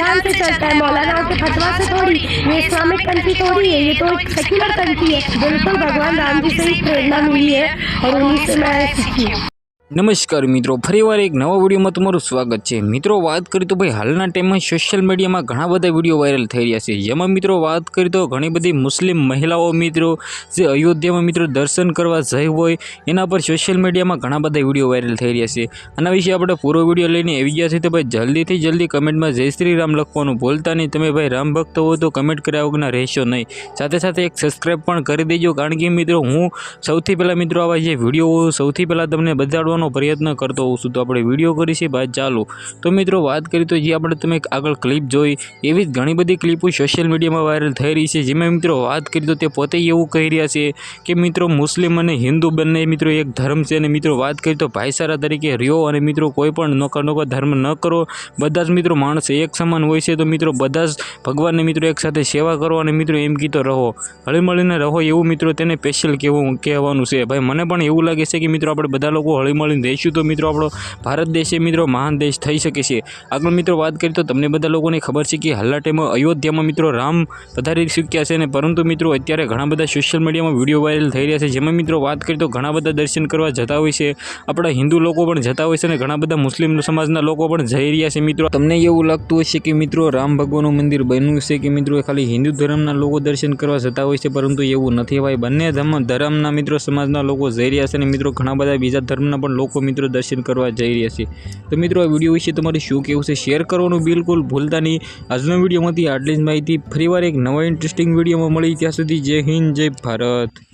संविधान से चलता है, मौलानाओं के फतवा से थोड़ी। ये इस्लामिक कंट्री थोड़ी है, ये तो एक सेक्युलर कंट्री है। बिल्कुल भगवान राम जी से ही प्रेरणा मिली है और उन्हीं से मैं सीखी हूँ। नमस्कार मित्रों, फरीवार एक नवा विडियो में तमारुं स्वागत है। मित्रों, बात करी तो भाई हालना टाइम में सोशल मीडिया में घणा बधा विडियो वायरल थई रह्या छे। जेमां मित्रों बात करी तो घणी बधी मुस्लिम महिलाओं मित्रों जे अयोध्या में मित्रों दर्शन करवा जई होय एना पर सोशल मीडिया में घणा बधा विडियो वायरल थई रह्या छे। आना विषे आपणे पूरो विडियो लईने आवी गया छे तो भाई जल्दी थी जल्दी कमेंट में जय श्री राम लखवानुं भूलता नहीं। तमे भाई राम भक्त हो तो कमेंट कर्या वगरना रहेशो नहीं। साथे साथे एक सब्सक्राइब पण करी देजो, कारण के मित्रों हूँ सौथी पहला मित्रों आवा जे विडियो सौथी पहला तमने बताडવાનો प्रयत्न करतो होઉં છું। तो આપણે વિડીયો કરીએ ભાઈ ચાલો। તો મિત્રો વાત કરી તો જે આપણે તમે આગળ ક્લિપ જોઈ એવી જ ઘણી બધી ક્લિપો સોશિયલ મીડિયામાં વાયરલ થઈ રહી છે। જેમાં મિત્રો વાત કરી તો તે પોતે એવું કહી રહ્યા છે કે મિત્રો મુસ્લિમ અને હિન્દુ બંને મિત્રો એક ધર્મ છે અને મિત્રો વાત કરી તો ભાઈચારા તરીકે રહ્યો અને મિત્રો કોઈ પણ નોખો ધર્મ ન કરો, બધા જ મિત્રો માણસ એક સમાન હોય છે। તો મિત્રો બધા જ ભગવાનને મિત્રો એક સાથે સેવા કરો અને મિત્રો એમ કીધો રહો, હળીમળીને રહો એવું મિત્રો તેને સ્પેશિયલ કહેવાનું છે। ભાઈ મને પણ એવું લાગે છે કે મિત્રો આપણે બધા લોકો હળીમળીને રહીશું તો મિત્રો આપણો ભારત દેશ એ મિત્રો મહાન દેશ થઈ શકે છે। આગળ મિત્રો વાત કરીએ તો તમને બધા લોકોને ખબર છે કે હાલના ટાઈમમાં અયોધ્યામાં મિત્રો રામ પધારી ચૂક્યા છે ને, પરંતુ મિત્રો અત્યારે ઘણા બધા સોશિયલ મીડિયામાં વિડીયો વાયરલ થઈ રહ્યા છે। જેમાં મિત્રો વાત કરીએ તો ઘણા બધા દર્શન કરવા જતા હોય છે, આપણા હિન્દુ લોકો પણ જતા હોય છે અને ઘણા બધા મુસ્લિમ સમાજના લોકો પણ જઈ રહ્યા છે। મિત્રો તમને એવું લાગતું હશે કે મિત્રો રામ ભગવાનનું મંદિર બન્યું છે કે મિત્રો ખાલી હિન્દુ ધર્મના લોકો દર્શન કરવા જતા હોય છે, પરંતુ એવું નથી ભાઈ। બંને ધર્મના મિત્રો સમાજના લોકો જઈ રહ્યા છે અને મિત્રો ઘણા બધા બીજા ધર્મના પણ લોકો મિત્રો દર્શન કરવા જઈ રહ્યા છે। તો મિત્રો આ વિડીયો વિશે તમારે શું કહેવું છે શેર કરવાનું બિલકુલ ભૂલતા નહીં। આજના વિડીયોમાંથી આટલી જ માહિતી, ફરીવાર એક નવા ઇન્ટરેસ્ટિંગ વિડીયોમાં મળી, ત્યાં સુધી જય હિન્દ જય ભારત।